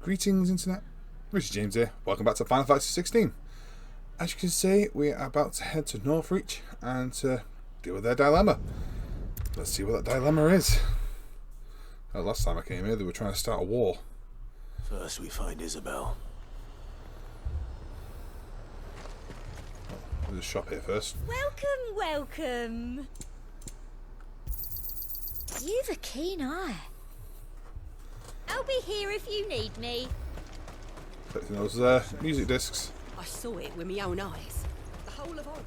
Greetings, Internet. This is James here. Welcome back to Final Fantasy 16. As you can see, we are about to head to Northreach and to deal with their dilemma. Let's see what that dilemma is. Last time I came here, they were trying to start a war. First, we find Isabel. There's a shop here first. Welcome, welcome. You've a keen eye. I'll be here if you need me. Collecting those music discs. I saw it with my own eyes. The whole of all.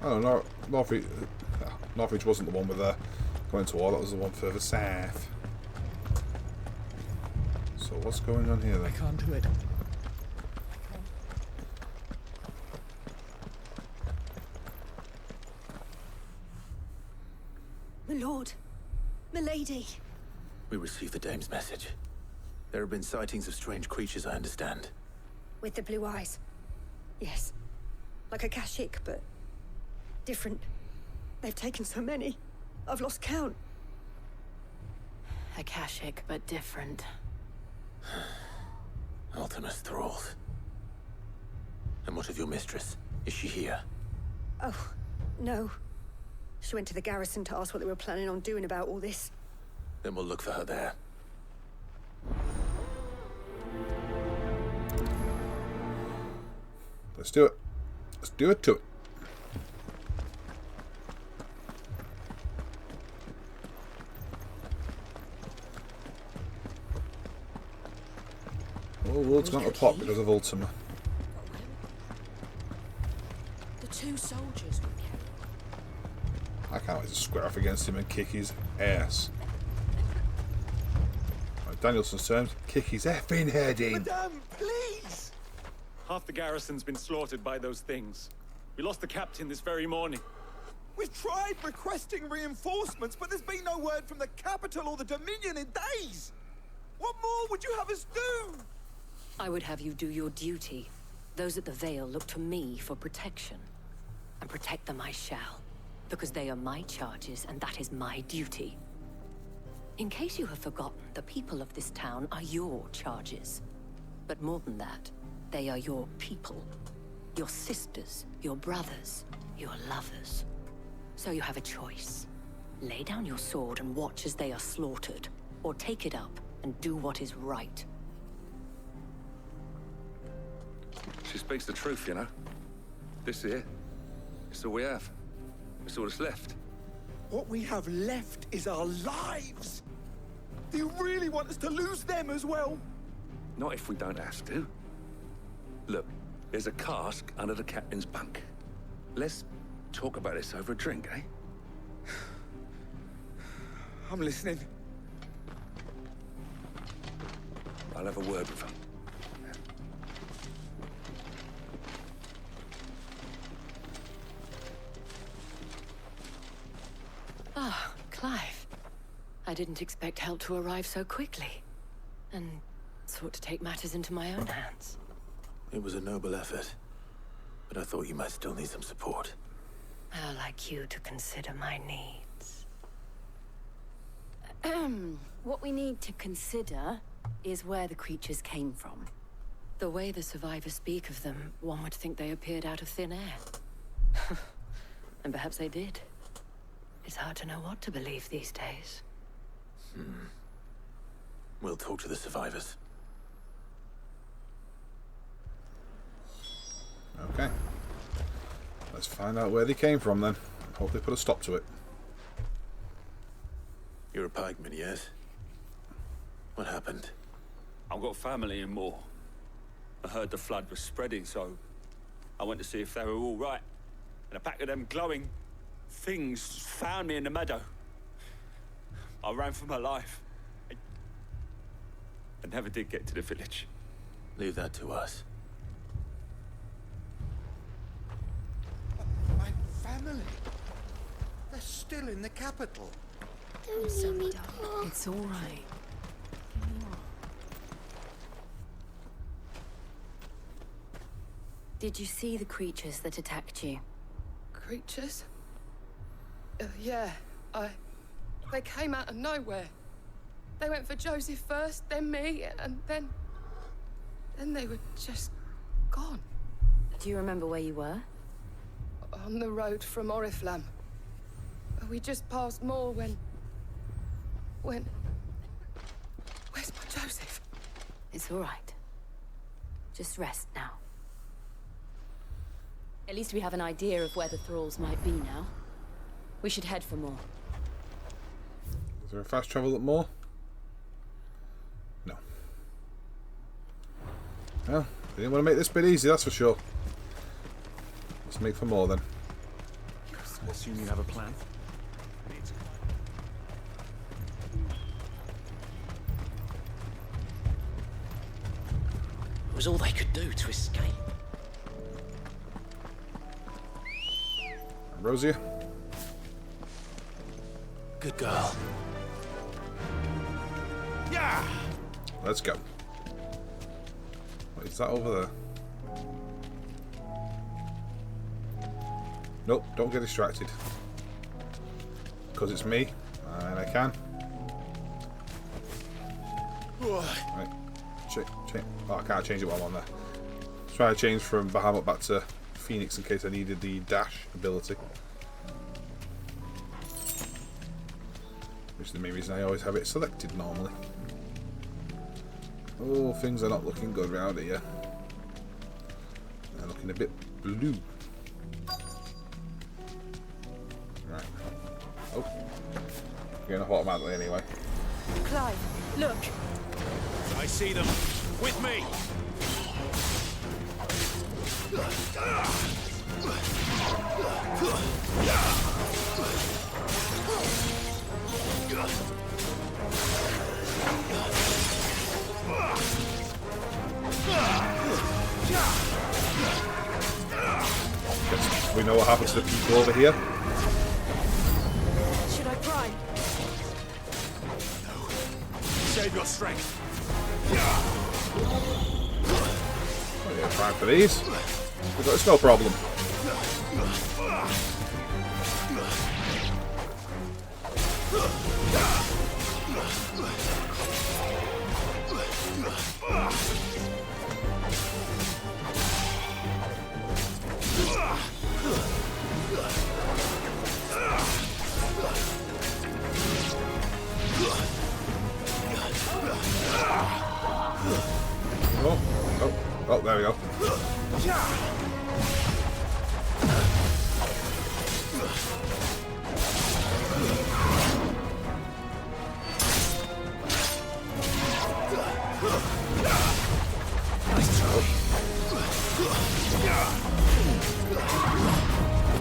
Oh, no, Northreach wasn't the one with going to war, that was the one further south. So what's going on here then? I can't do it. My lord. My lady. We received the dame's message. There have been sightings of strange creatures, I understand. With the blue eyes. Yes. Like a Kashik, but different. They've taken so many. I've lost count. Akashic, but different. Ultimus thralls. And what of your mistress? Is she here? Oh, no. She went to the garrison to ask what they were planning on doing about all this. Then we'll look for her there. Let's do it. Let's do it to it. Oh, world's gone to pop because of Ultima. The two soldiers were killed. I can't wait to square off against him and kick his ass. Like Danielson's terms, kick his effing head in. Madame, please! Half the garrison's been slaughtered by those things. We lost the captain this very morning. We've tried requesting reinforcements, but there's been no word from the capital or the Dominion in days! What more would you have us do? I would have you do your duty. Those at the Vale look to me for protection. And protect them I shall. Because they are my charges, and that is my duty. In case you have forgotten, the people of this town are your charges. But more than that, they are your people. Your sisters, your brothers, your lovers. So you have a choice. Lay down your sword and watch as they are slaughtered, or take it up and do what is right. She speaks the truth, you know. This here, it's all we have. It's all that's left. What we have left is our lives! Do you really want us to lose them as well? Not if we don't have to. Look, there's a cask under the captain's bunk. Let's talk about this over a drink, eh? I'm listening. I'll have a word with her. Ah, Clive. I didn't expect help to arrive so quickly. And sought to take matters into my own hands. It was a noble effort. But I thought you might still need some support. I'd like you to consider my needs. What we need to consider is where the creatures came from. The way the survivors speak of them, one would think they appeared out of thin air. And perhaps they did. It's hard to know what to believe these days. We'll talk to the survivors. Okay. Let's find out where they came from then. Hope they put a stop to it. You're a pikeman, yes? What happened? I've got family in Moor. I heard the flood was spreading, so I went to see if they were all right. And a pack of them glowing things found me in the meadow. I ran for my life. I never did get to the village. Leave that to us. My family? They're still in the capital. Don't leave me, Pop. It's all right. Did you see the creatures that attacked you? Creatures? Yeah, they came out of nowhere. They went for Joseph first, then me, and then they were just gone. Do you remember where you were? On the road from Oriflamme. We just passed Moor when... Where's my Joseph? It's all right. Just rest now. At least we have an idea of where the thralls might be now. We should head for more. Is there a fast travel at Moor? No. Well, they didn't want to make this bit easy, that's for sure. Let's make for more then. I assume you have a plan? It was all they could do to escape. Rosia? Good girl. Yeah! Let's go. What is that over there? Nope, don't get distracted. Because it's me, and I can. Right. Oh, I can't change it while I'm on there. Try to change from Bahamut back to Phoenix in case I needed the dash ability. Which is the main reason I always have it selected normally. Oh, things are not looking good around here. They're looking a bit blue. Right. Oh. Going off automatically anyway. Clive, look. I see them. With me. Guess we know what happened to the people over here. Should I try? Save your strength. Oh, yeah, time for these. It's no problem. Oh, there we go.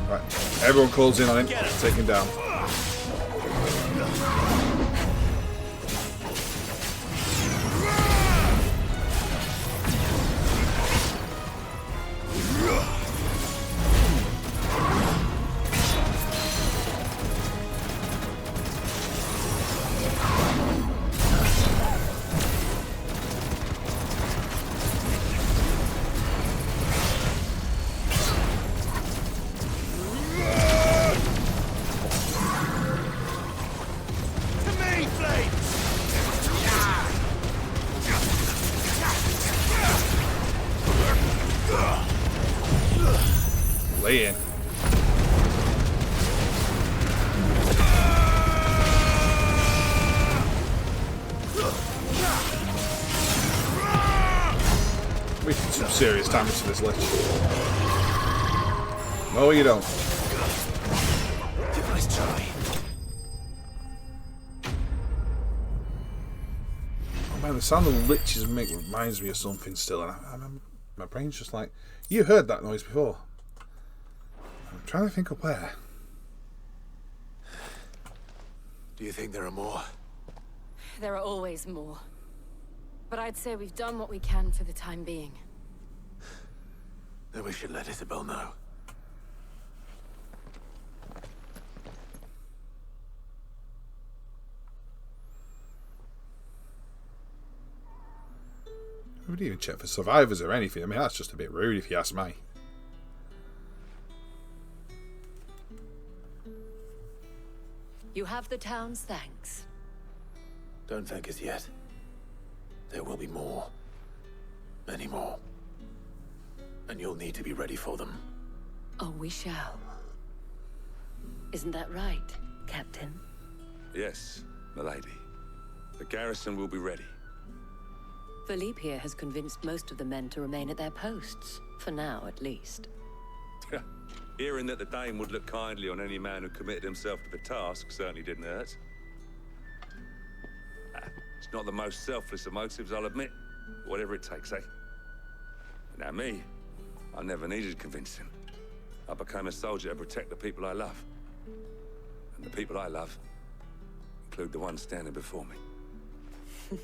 Right, everyone calls in on him, take him down. Lay in. We did some serious damage to this lich. No, you don't. Nice try. Oh man, the sound of liches reminds me of something still, and my brain's just like, you heard that noise before. I'm trying to think of where. Do you think there are more? There are always more. But I'd say we've done what we can for the time being. Then we should let Isabel know. We didn't even check for survivors or anything. I mean, that's just a bit rude if you ask me. You have the town's thanks. Don't thank us yet. There will be more. Many more. And you'll need to be ready for them. Oh, we shall. Isn't that right, Captain? Yes, milady. The garrison will be ready. Philippe here has convinced most of the men to remain at their posts. For now, at least. Hearing that the Dane would look kindly on any man who committed himself to the task certainly didn't hurt. It's not the most selfless of motives, I'll admit. Whatever it takes, eh? Now me, I never needed convincing. I became a soldier to protect the people I love. And the people I love include the ones standing before me.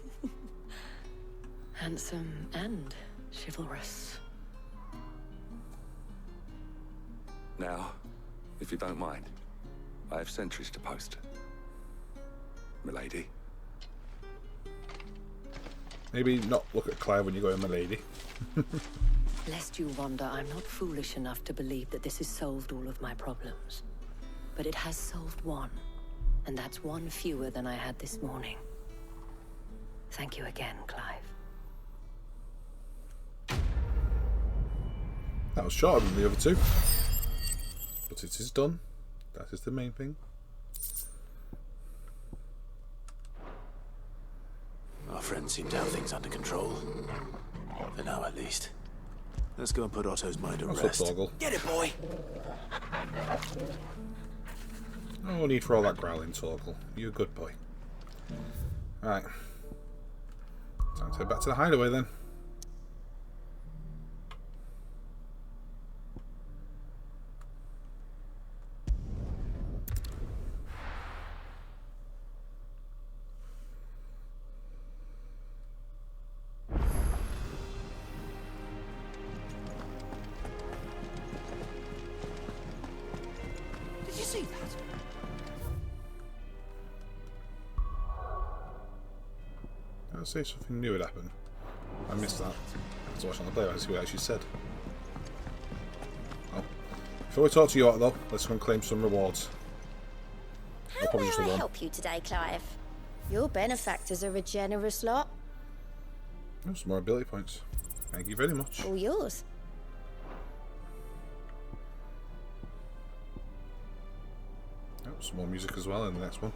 Handsome and chivalrous. Now, if you don't mind, I have sentries to post. Milady. Maybe not look at Clive when you go in, milady. Lest you wonder, I'm not foolish enough to believe that this has solved all of my problems. But it has solved one, and that's one fewer than I had this morning. Thank you again, Clive. That was shorter than the other two. But it is done. That is the main thing. Our friends seem to have things under control. For now, at least. Let's go and put Otto's mind at rest. Get it, boy! No need for all that growling, Torgal. You're a good boy. Right. Time to head back to the hideaway then. Did you see that? I'll say something new had happened. I missed that. I had to watch on the play to see what it actually said. Well, before we talk to you, though, let's go and claim some rewards. How may I help you today, Clive? Your benefactors are a generous lot. Oh, some more ability points. Thank you very much. All yours. Oh, some more music as well in the next one.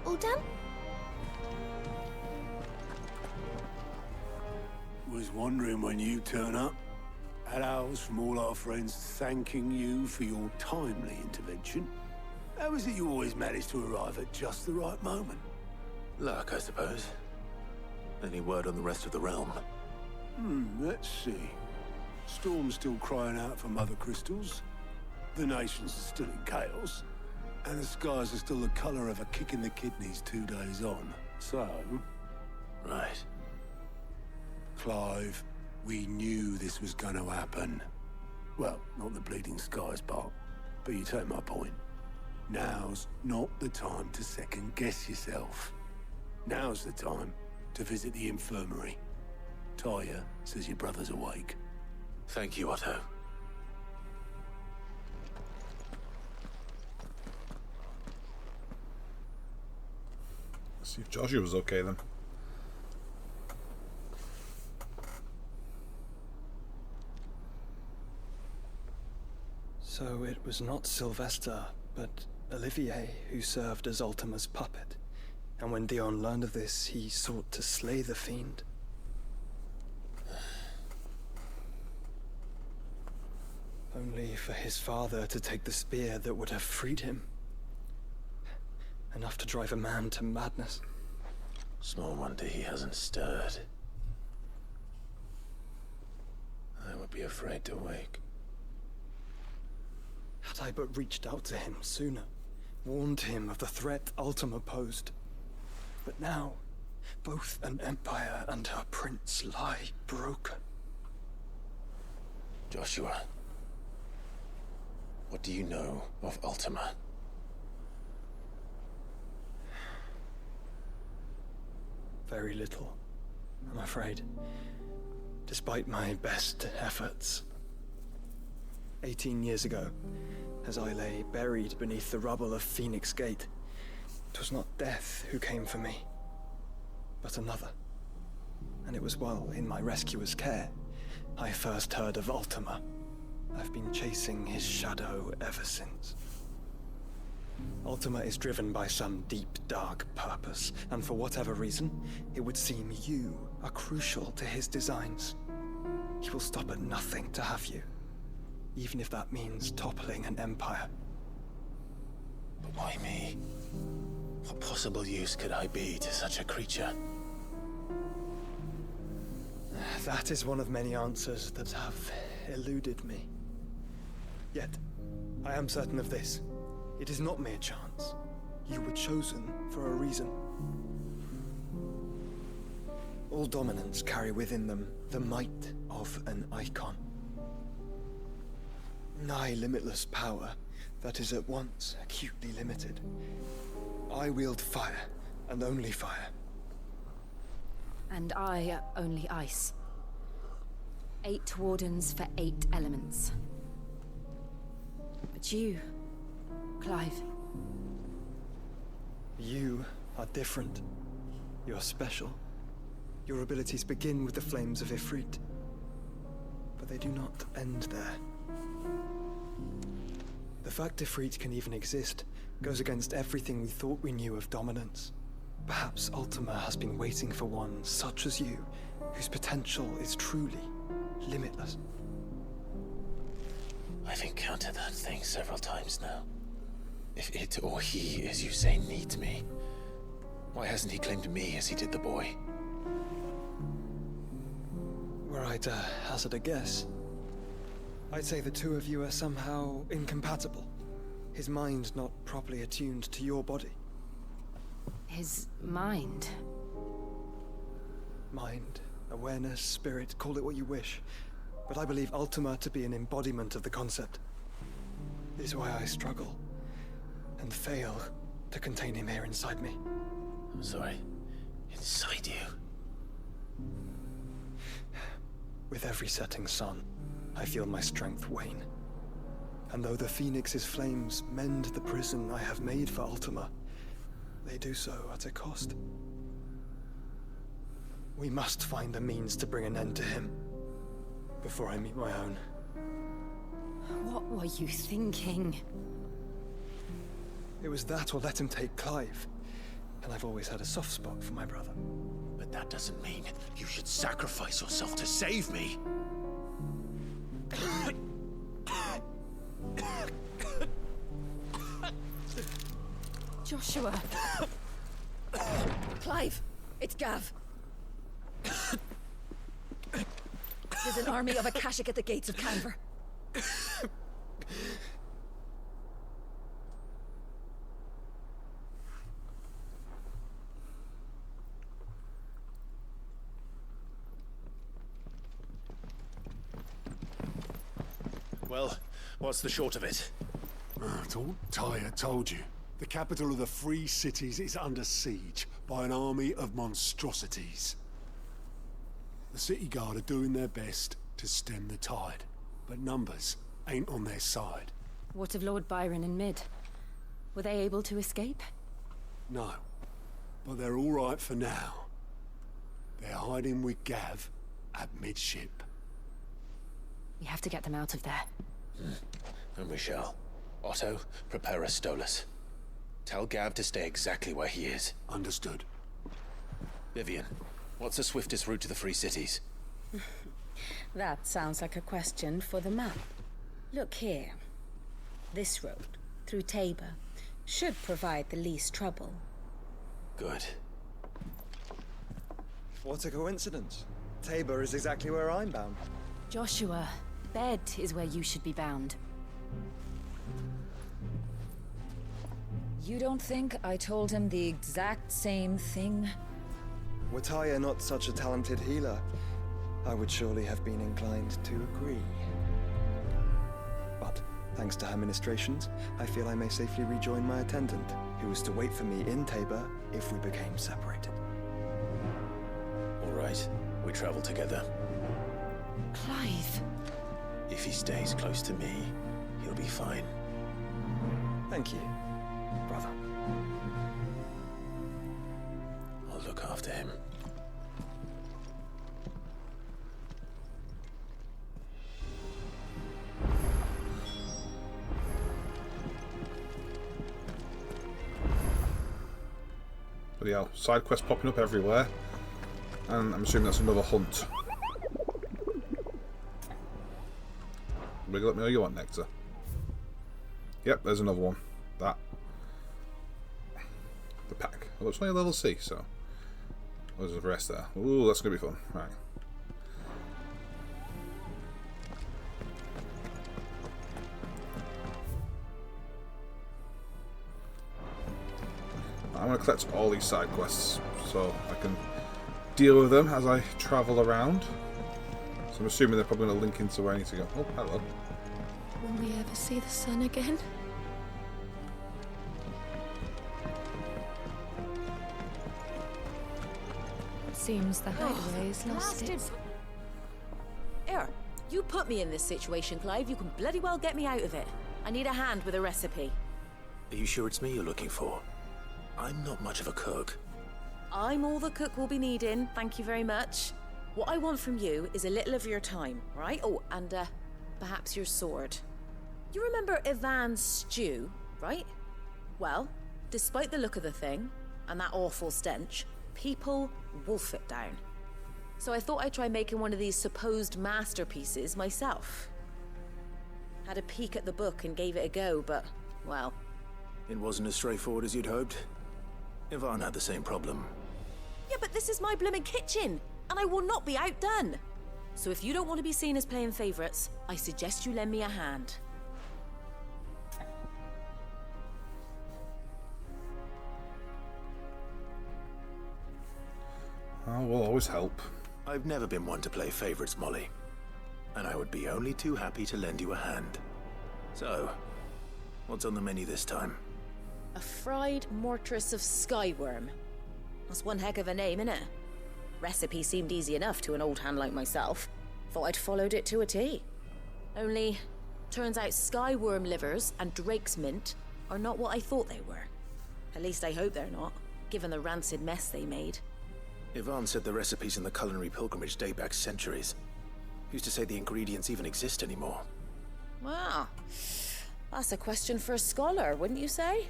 All done? Was wondering when you turn up. Had ours from all our friends thanking you for your timely intervention. How is it you always manage to arrive at just the right moment? Luck, I suppose. Any word on the rest of the realm? Let's see. Storm's still crying out for mother crystals. The nations are still in chaos. And the skies are still the colour of a kick in the kidneys 2 days on. So... Right. Clive, we knew this was going to happen. Well, not the bleeding skies part, but you take my point. Now's not the time to second-guess yourself. Now's the time to visit the infirmary. Talia says your brother's awake. Thank you, Otto. Let's see if Joshua was okay then. So it was not Sylvester, but Olivier who served as Ultima's puppet. And when Dion learned of this, he sought to slay the fiend. Only for his father to take the spear that would have freed him. Enough to drive a man to madness. Small wonder he hasn't stirred. I would be afraid to wake. Had I but reached out to him sooner, warned him of the threat Ultima posed. But now, both an empire and her prince lie broken. Joshua, what do you know of Ultima? Very little, I'm afraid. Despite my best efforts. 18 years ago, as I lay buried beneath the rubble of Phoenix Gate, It was not death who came for me, but another. And it was while in my rescuer's care I first heard of Ultima. I've been chasing his shadow ever since. Ultima is driven by some deep, dark purpose, and for whatever reason, it would seem you are crucial to his designs. He will stop at nothing to have you, even if that means toppling an empire. But why me? What possible use could I be to such a creature? That is one of many answers that have eluded me. Yet, I am certain of this. It is not mere chance. You were chosen for a reason. All dominants carry within them the might of an icon. Nigh limitless power that is at once acutely limited. I wield fire, and only fire. And I only ice. 8 wardens for 8 elements. But you, Clive. You are different. You're special. Your abilities begin with the flames of Ifrit. But they do not end there. The fact Ifrit can even exist goes against everything we thought we knew of dominance. Perhaps Ultima has been waiting for one such as you, whose potential is truly limitless. I've encountered that thing several times now. If it or he, as you say, needs me, why hasn't he claimed me as he did the boy? Were I to hazard a guess, I'd say the two of you are somehow incompatible. His mind not properly attuned to your body. His mind? Mind, awareness, spirit, call it what you wish. But I believe Ultima to be an embodiment of the concept. This is why I struggle and fail to contain him here inside me. I'm sorry. Inside you? With every setting sun, I feel my strength wane. And though the Phoenix's flames mend the prison I have made for Ultima, they do so at a cost. We must find a means to bring an end to him before I meet my own. What were you thinking? It was that or let him take Clive. And I've always had a soft spot for my brother. But that doesn't mean you should sacrifice yourself to save me. Joshua. Clive, it's Gav. There's an army of Akashic at the gates of Canver. Well, what's the short of it? Tyre told you. The capital of the Free Cities is under siege by an army of monstrosities. The city guard are doing their best to stem the tide, but numbers ain't on their side. What of Lord Byron and Mid? Were they able to escape? No, but they're all right for now. They're hiding with Gav at midship. We have to get them out of there. And we shall. Otto, prepare a Stolas. Tell Gav to stay exactly where he is. Understood. Vivian, what's the swiftest route to the Free Cities? That sounds like a question for the map. Look here. This road, through Tabor, should provide the least trouble. Good. What a coincidence. Tabor is exactly where I'm bound. Joshua, bed is where you should be bound. You don't think I told him the exact same thing? Were Tyre not such a talented healer, I would surely have been inclined to agree. But, thanks to her ministrations, I feel I may safely rejoin my attendant, who was to wait for me in Tabor if we became separated. All right, we travel together. Clive! If he stays close to me, he'll be fine. Thank you, brother. after him. But yeah, side quests popping up everywhere. And I'm assuming that's another hunt. Wiggle, let me know you want, Nectar. Yep, there's another one. That. The pack. Well, it's only a level C, so. There's the rest there. Ooh, that's going to be fun. Right. I'm going to collect all these side quests so I can deal with them as I travel around. So I'm assuming they're probably going to link into where I need to go. Oh, hello. Will we ever see the sun again? It seems the hideaway's lost its... Here, you put me in this situation, Clive. You can bloody well get me out of it. I need a hand with a recipe. Are you sure it's me you're looking for? I'm not much of a cook. I'm all the cook will be needing, thank you very much. What I want from you is a little of your time, right? Oh, and perhaps your sword. You remember Ivan's stew, right? Well, despite the look of the thing, and that awful stench, people wolf it down. So I thought I'd try making one of these supposed masterpieces myself. Had a peek at the book and gave it a go, but, well... It wasn't as straightforward as you'd hoped? Ivan had the same problem. Yeah, but this is my blooming kitchen, and I will not be outdone. So if you don't want to be seen as playing favourites, I suggest you lend me a hand. Oh, we'll always help. I've never been one to play favourites, Molly. And I would be only too happy to lend you a hand. So, what's on the menu this time? A fried mortress of skyworm. That's one heck of a name, innit? Recipe seemed easy enough to an old hand like myself. Thought I'd followed it to a T. Only, turns out skyworm livers and drake's mint are not what I thought they were. At least I hope they're not, given the rancid mess they made. Ivan said the recipes in the culinary pilgrimage date back centuries. Who's to say the ingredients even exist anymore? Wow. That's a question for a scholar, wouldn't you say?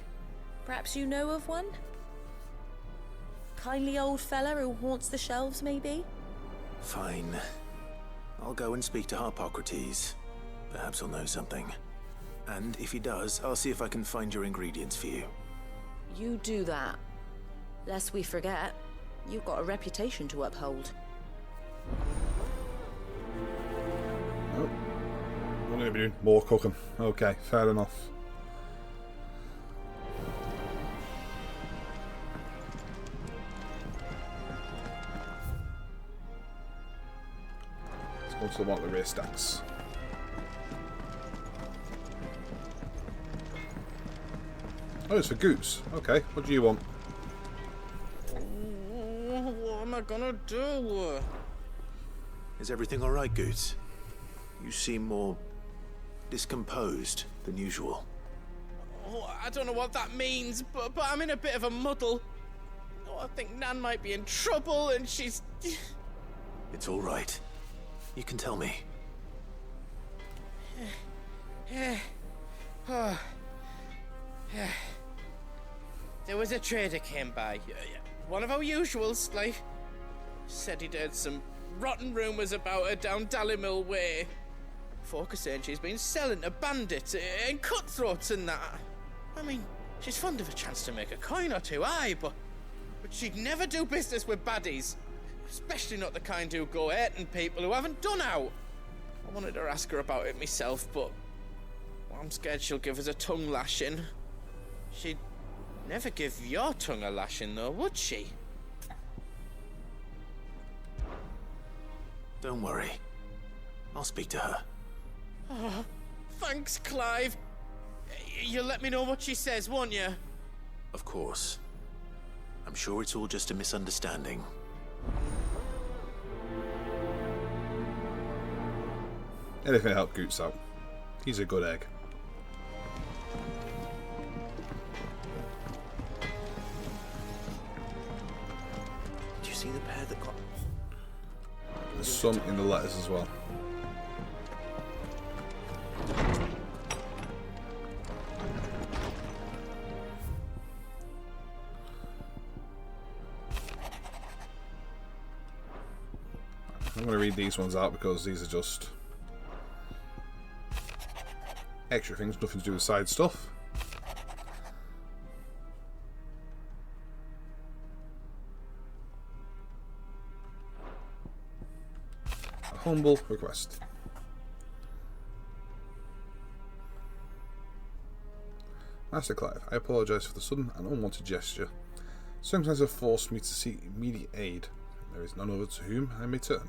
Perhaps you know of one? Kindly old fella who haunts the shelves, maybe? Fine. I'll go and speak to Harpocrates. Perhaps he'll know something. And if he does, I'll see if I can find your ingredients for you. You do that. Lest we forget, you've got a reputation to uphold. Oh. We're going to be doing more cooking. Okay, fair enough. Let's go to one of the rear stacks. Oh, it's for Goose. Okay, what do you want? What am I gonna do? Is everything all right, Goots? You seem more discomposed than usual. Oh, I don't know what that means, but I'm in a bit of a muddle. Oh, I think Nan might be in trouble, and she's... It's all right. You can tell me. There was a trader came by. One of our usuals, like. Said he'd heard some rotten rumours about her down Dallymill Way. Folk are saying she's been selling to bandits and cutthroats and that. I mean, she's fond of a chance to make a coin or two, aye, but she'd never do business with baddies. Especially not the kind who go hurting people who haven't done out. I wanted to ask her about it myself, but I'm scared she'll give us a tongue lashing. She'd never give your tongue a lashing, though, would she? Don't worry. I'll speak to her. Oh, thanks, Clive. You'll let me know what she says, won't you? Of course. I'm sure it's all just a misunderstanding. Anything to help Goots out. He's a good egg. see the pair that got... There's some in the letters as well. I'm going to read these ones out because these are just extra things, nothing to do with side stuff. A humble request. Master Clive, I apologise for the sudden and unwanted gesture. Circumstances have forced me to seek immediate aid. There is none other to whom I may turn.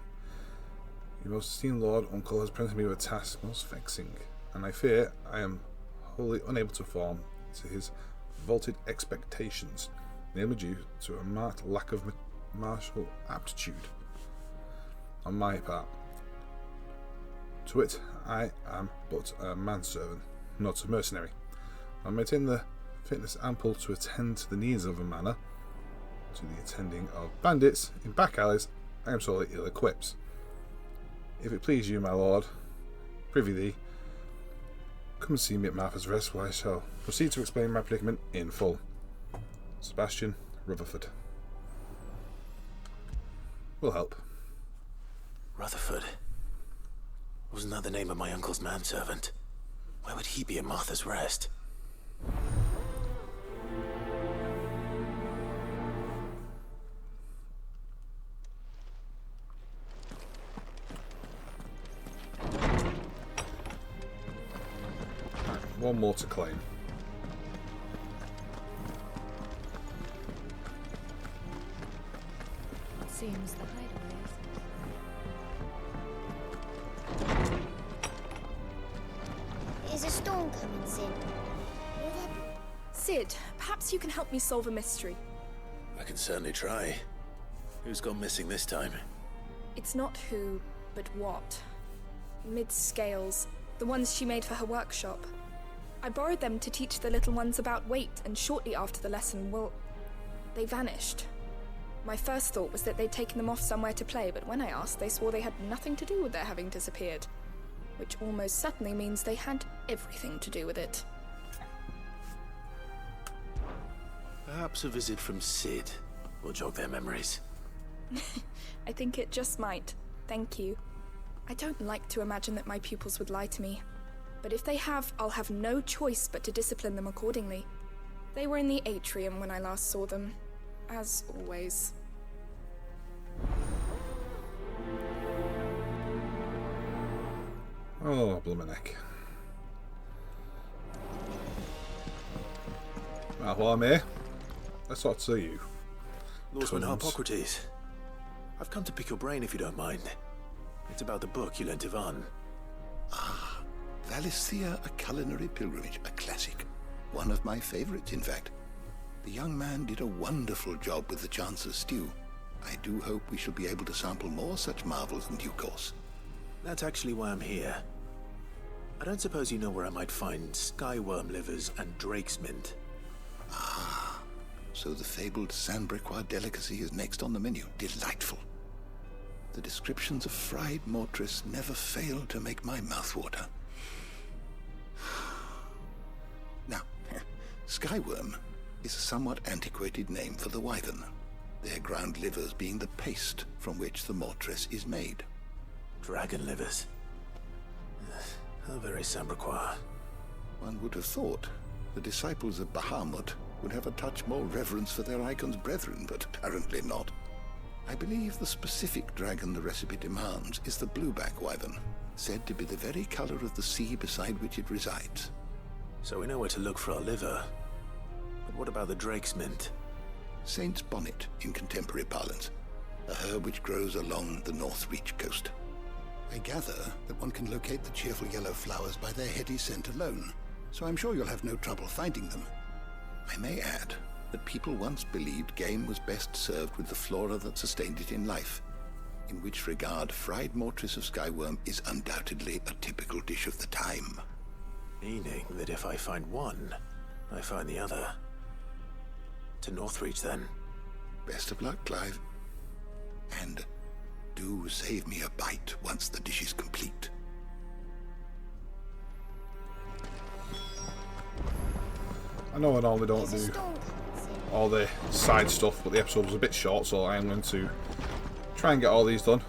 Your most esteemed Lord Uncle has presented me with a task most vexing, and I fear I am wholly unable to perform to his vaulted expectations, namely due to a marked lack of martial aptitude on my part. To wit, I am but a manservant, not a mercenary. I maintain the fitness ample to attend to the needs of a manor. To the attending of bandits in back alleys, I am sorely ill-equipped. If it please you, my lord, prithee thee, come and see me at Martha's Rest, where I shall proceed to explain my predicament in full. Sebastian Rutherford. Will help. Rutherford? Wasn't that the name of my uncle's manservant? Why would he be at Martha's Rest? One more to claim. Seems the hideaway is... Is a storm coming, Sid? Sid, perhaps you can help me solve a mystery. I can certainly try. Who's gone missing this time? It's not who, but what. Mid's scales, the ones she made for her workshop. I borrowed them to teach the little ones about weight, and shortly after the lesson, well, they vanished. My first thought was that they'd taken them off somewhere to play, but when I asked, they swore they had nothing to do with their having disappeared. Which almost certainly means they had everything to do with it. Perhaps a visit from Sid will jog their memories. I think it just might. Thank you. I don't like to imagine that my pupils would lie to me. But if they have, I'll have no choice but to discipline them accordingly. They were in the atrium when I last saw them, as always. Oh, bloomin' Well, while I'm here, let's talk to you. Lordsman Harpocrates, I've come to pick your brain if you don't mind. It's about the book you lent Ivan. Valisthea, a culinary pilgrimage, a classic. One of my favorites, in fact. The young man did a wonderful job with the Chance's stew. I do hope we shall be able to sample more such marvels in due course. That's actually why I'm here. I don't suppose you know where I might find skyworm livers and drake's mint. So the fabled Sandbrequois delicacy is next on the menu. Delightful. The descriptions of fried mortress never fail to make my mouth water. Now, skyworm is a somewhat antiquated name for the wyvern, their ground livers being the paste from which the mortress is made. Dragon livers. How very Sandbrequois. One would have thought the disciples of Bahamut would have a touch more reverence for their icon's brethren, but apparently not. I believe the specific dragon the recipe demands is the blueback wyvern, said to be the very color of the sea beside which it resides. So we know where to look for our liver. But what about the drake's mint? Saint's bonnet in contemporary parlance, a herb which grows along the North Reach coast. I gather that one can locate the cheerful yellow flowers by their heady scent alone, so I'm sure you'll have no trouble finding them. I may add that people once believed game was best served with the flora that sustained it in life, in which regard fried mortress of skyworm is undoubtedly a typical dish of the time. Meaning that if I find one, I find the other. To Northreach, then. Best of luck, Clive. And do save me a bite once the dish is complete. I know I normally don't do all the side stuff, but the episode was a bit short, so I am going to try and get all these done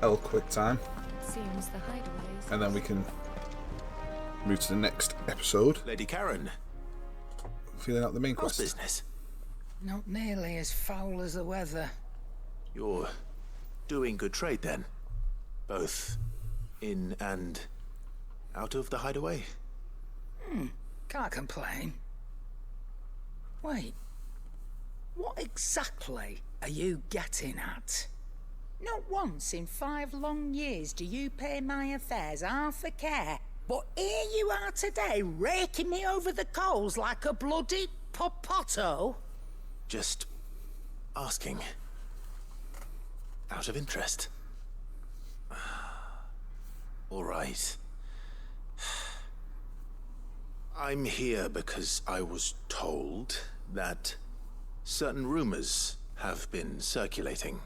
at a quick time. Seems the hideaways. And then we can move to the next episode. Lady Karen. Feeling out the main How's quest. business? Not nearly as foul as the weather. You're doing good trade then? Both in and out of the hideaway? Can't complain. Wait. What exactly are you getting at? Not once in 5 long years do you pay my affairs half a care. But here you are today, raking me over the coals like a bloody popoto. Just asking. Out of interest. All right. I'm here because I was told that certain rumors have been circulating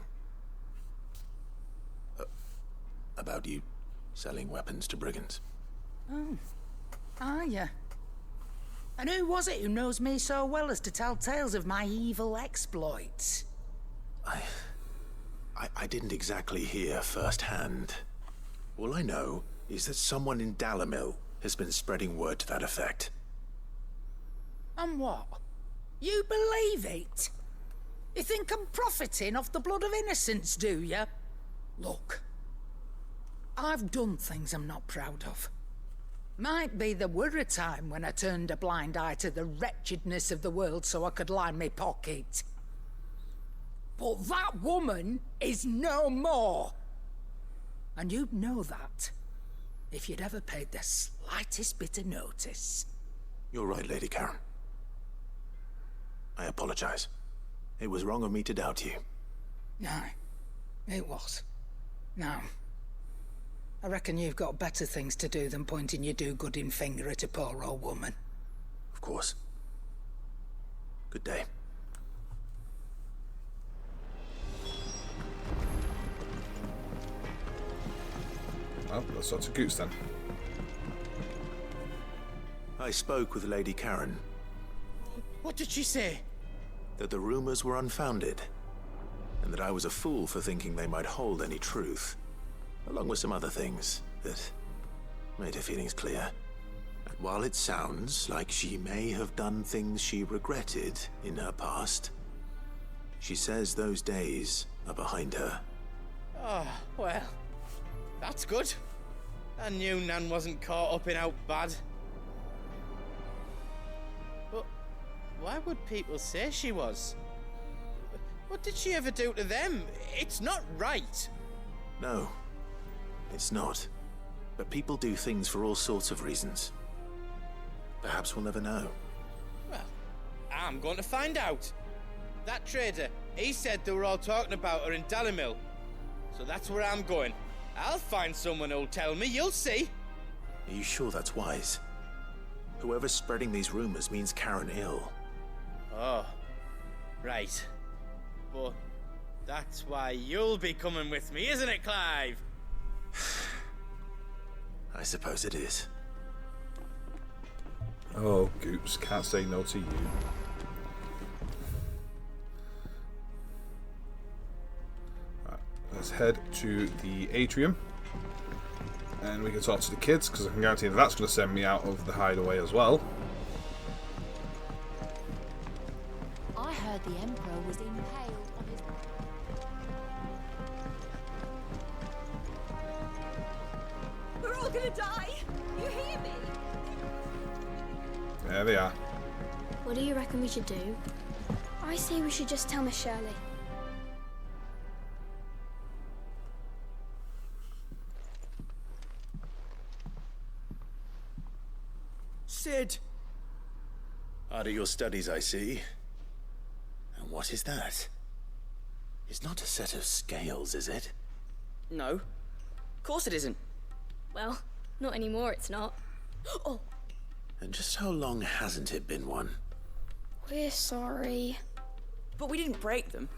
about you selling weapons to brigands. Oh, are ya? And who was it who knows me so well as to tell tales of my evil exploits? I didn't exactly hear firsthand. All I know is that someone in Dalimil has been spreading word to that effect. And what? You believe it? You think I'm profiting off the blood of innocents, do you? Look, I've done things I'm not proud of. Might be there were a time when I turned a blind eye to the wretchedness of the world so I could line my pocket. But that woman is no more. And you'd know that if you'd ever paid the slightest bit of notice. You're right, Lady Karen. I apologize. It was wrong of me to doubt you. No, it was. Now, I reckon you've got better things to do than pointing your do-gooding finger at a poor old woman. Of course. Good day. Well, let's talk to Goose then. I spoke with Lady Karen. What did she say? That the rumors were unfounded, and that I was a fool for thinking they might hold any truth, along with some other things that made her feelings clear. And while it sounds like she may have done things she regretted in her past, she says those days are behind her. Oh, well, that's good. I knew Nan wasn't caught up in out bad. But why would people say she was? What did she ever do to them? It's not right. No, it's not. But people do things for all sorts of reasons. Perhaps we'll never know. Well, I'm going to find out. That trader, he said they were all talking about her in Dalimil. So that's where I'm going. I'll find someone who'll tell me, you'll see. Are you sure that's wise? Whoever's spreading these rumors means Karen ill. Oh, right. But that's why you'll be coming with me, isn't it, Clive? I suppose it is. Oh, Goops, can't say no to you. Right, let's head to the atrium. And we can talk to the kids, because I can guarantee that's going to send me out of the hideaway as well. I heard the Emperor was impaled on his... We're all gonna die! You hear me? There they are. What do you reckon we should do? I say we should just tell Miss Shirley. Sid! Hard at your studies, I see. And what is that? It's not a set of scales, is it? No. Of course it isn't. Well, not anymore, it's not. Oh, And just how long hasn't it been one? we're sorry. But we didn't break them.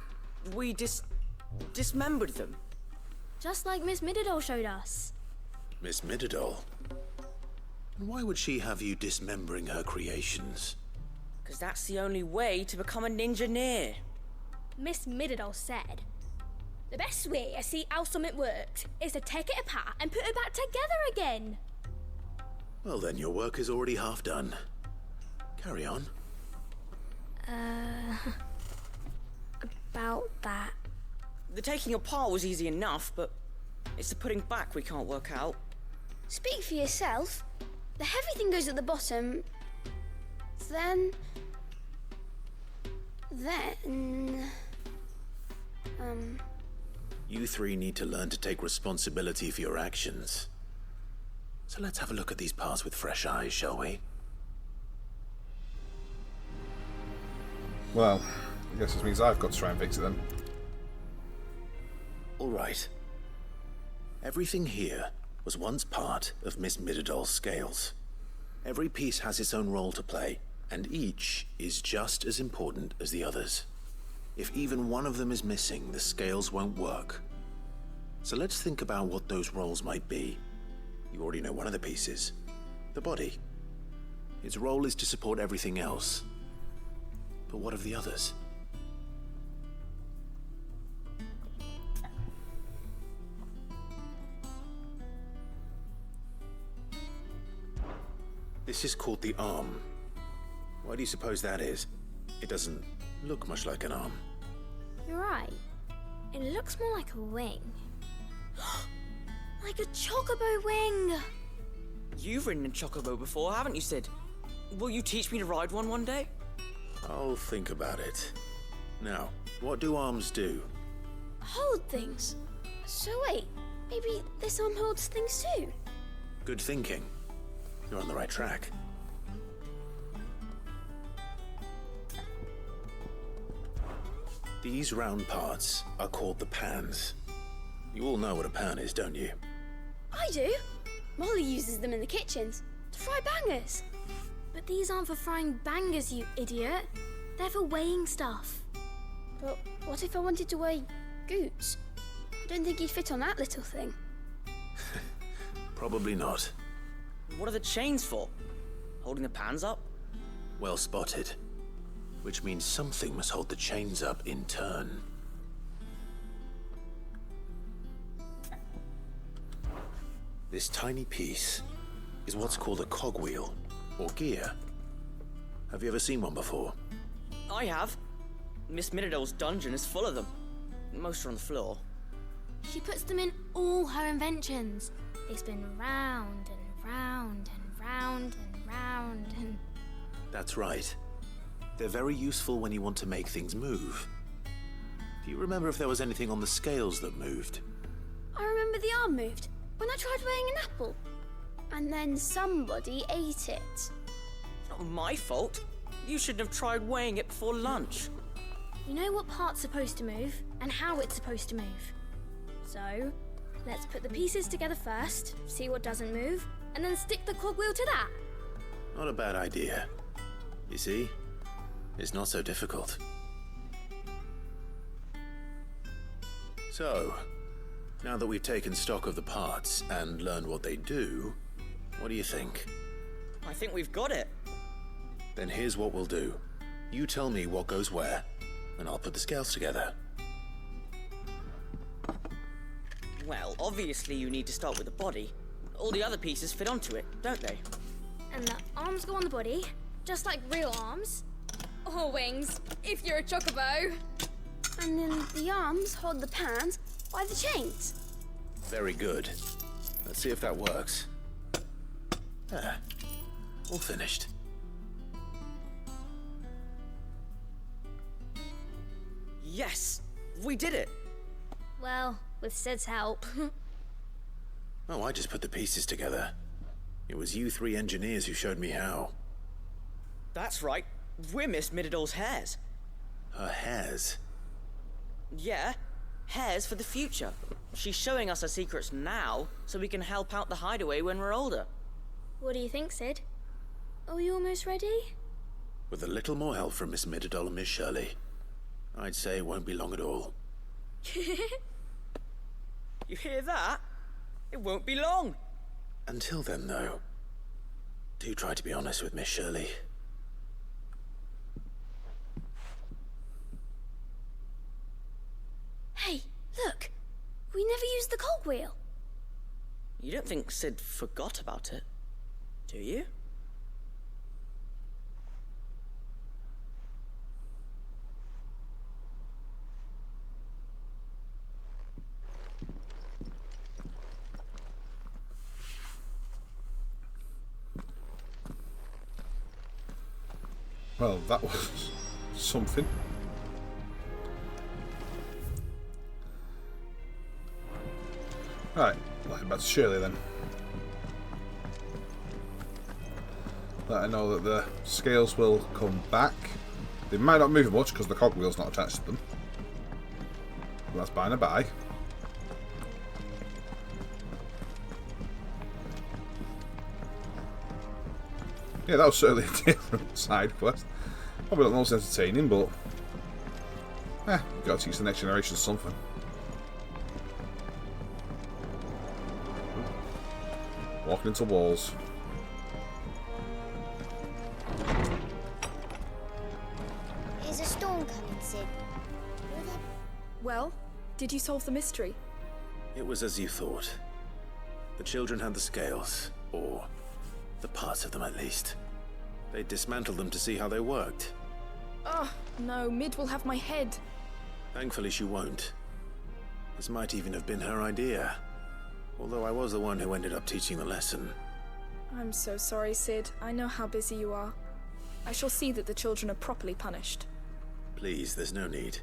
We just dismembered them. Just like Miss Mididol showed us. Miss Mididol? Why would she have you dismembering her creations? Because that's the only way to become a ninja-neer. Miss Mididol said, the best way to see how something works is to take it apart and put it back together again. Well then, your work is already half done. Carry on. About that. The taking apart was easy enough, but it's the putting back we can't work out. Speak for yourself. The heavy thing goes at the bottom. Then... You three need to learn to take responsibility for your actions. So let's have a look at these parts with fresh eyes, shall we? Well, I guess this means I've got to try and fix it then. All right. Everything here was once part of Miss Mididol's scales. Every piece has its own role to play, and each is just as important as the others. If even one of them is missing, the scales won't work. So let's think about what those roles might be. You already know one of the pieces, the body. Its role is to support everything else. But what of the others? This is called the arm. Why do you suppose that is? It doesn't look much like an arm. You're right. It looks more like a wing. Like a chocobo wing! You've ridden a chocobo before, haven't you, Sid? Will you teach me to ride one day? I'll think about it. Now, what do arms do? Hold things. So wait, maybe this arm holds things too? Good thinking. You're on the right track. These round parts are called the pans. You all know what a pan is, don't you? I do. Molly uses them in the kitchens to fry bangers. But these aren't for frying bangers, you idiot. They're for weighing stuff. But what if I wanted to weigh Goots? I don't think he'd fit on that little thing. Probably not. What are the chains for? Holding the pans up? Well spotted. Which means something must hold the chains up in turn. This tiny piece is what's called a cogwheel, or gear. Have you ever seen one before? I have. Miss Mididol's dungeon is full of them. Most are on the floor. She puts them in all her inventions. They spin round and round and round and round and... That's right. They're very useful when you want to make things move. Do you remember if there was anything on the scales that moved? I remember the arm moved when I tried weighing an apple. And then somebody ate it. It's not my fault. You shouldn't have tried weighing it before lunch. You know what part's supposed to move and how it's supposed to move. So, let's put the pieces together first, see what doesn't move, and then stick the cogwheel to that. Not a bad idea. You see? It's not so difficult. So, now that we've taken stock of the parts and learned what they do, what do you think? I think we've got it. Then here's what we'll do. You tell me what goes where, and I'll put the scales together. Well, obviously you need to start with the body. All the other pieces fit onto it, don't they? And the arms go on the body, just like real arms. Or wings, if you're a chocobo. And then the arms hold the pans by the chains. Very good. Let's see if that works. There. All finished. Yes! We did it! Well, with Sid's help. Oh, I just put the pieces together. It was you three engineers who showed me how. That's right. We're Miss Mididol's hairs. Her hairs? Yeah, hairs for the future. She's showing us her secrets now, so we can help out the hideaway when we're older. What do you think, Sid? Are we almost ready? With a little more help from Miss Mididol and Miss Shirley, I'd say it won't be long at all. You hear that? It won't be long. Until then, though, do try to be honest with Miss Shirley. Hey, look. We never used the cogwheel. You don't think Sid forgot about it, do you? Well, that was something. Right, let's head back to Shirley then. Let her know that the scales will come back. They might not move much because the cogwheel's not attached to them. But that's by and by. Yeah, that was certainly a different side quest. Probably not the most entertaining, but you've got to teach the next generation something. Walking into walls. Is a storm coming, Sid? Well, did you solve the mystery? It was as you thought. The children had the scales, or the parts of them at least. They dismantled them to see how they worked. Oh, no, Mid will have my head. Thankfully she won't. This might even have been her idea. Although I was the one who ended up teaching the lesson. I'm so sorry, Sid. I know how busy you are. I shall see that the children are properly punished. Please, there's no need.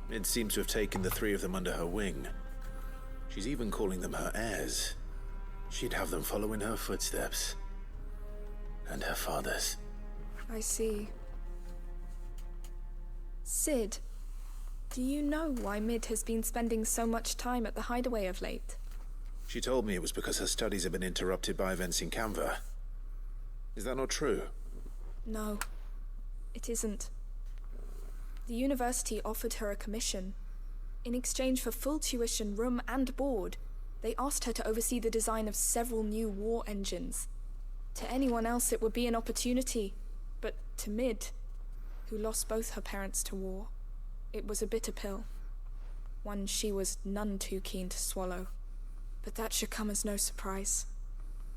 Mid seems to have taken the three of them under her wing. She's even calling them her heirs. She'd have them follow in her footsteps. And her father's. I see. Sid, do you know why Mid has been spending so much time at the hideaway of late? She told me it was because her studies have been interrupted by events in Canva. Is that not true? No, it isn't. The university offered her a commission. In exchange for full tuition, room and board, they asked her to oversee the design of several new war engines. To anyone else it would be an opportunity, but to Mid, who lost both her parents to war, it was a bitter pill. One she was none too keen to swallow. But that should come as no surprise.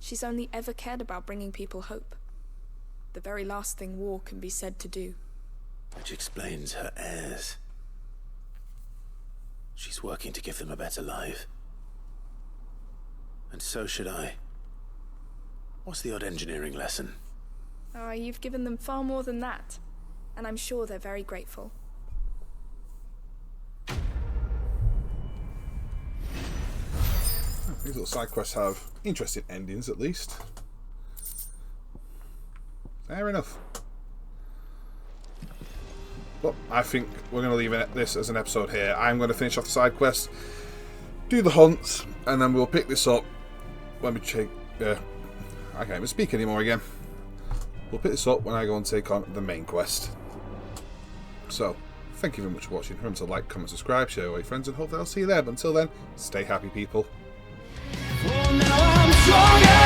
She's only ever cared about bringing people hope. The very last thing war can be said to do. Which explains her heirs. She's working to give them a better life. And so should I. What's the odd engineering lesson? Oh, you've given them far more than that. And I'm sure they're very grateful. These little side quests have interesting endings, at least. Fair enough. But I think we're going to leave this as an episode here. I'm going to finish off the side quest, do the hunts, and then we'll pick this up when we take... I can't even speak anymore again. We'll pick this up when I go and take on the main quest. So, thank you very much for watching. Remember to like, comment, subscribe, share with your friends, and hopefully I'll see you there. But until then, stay happy, people. Well, now I'm stronger.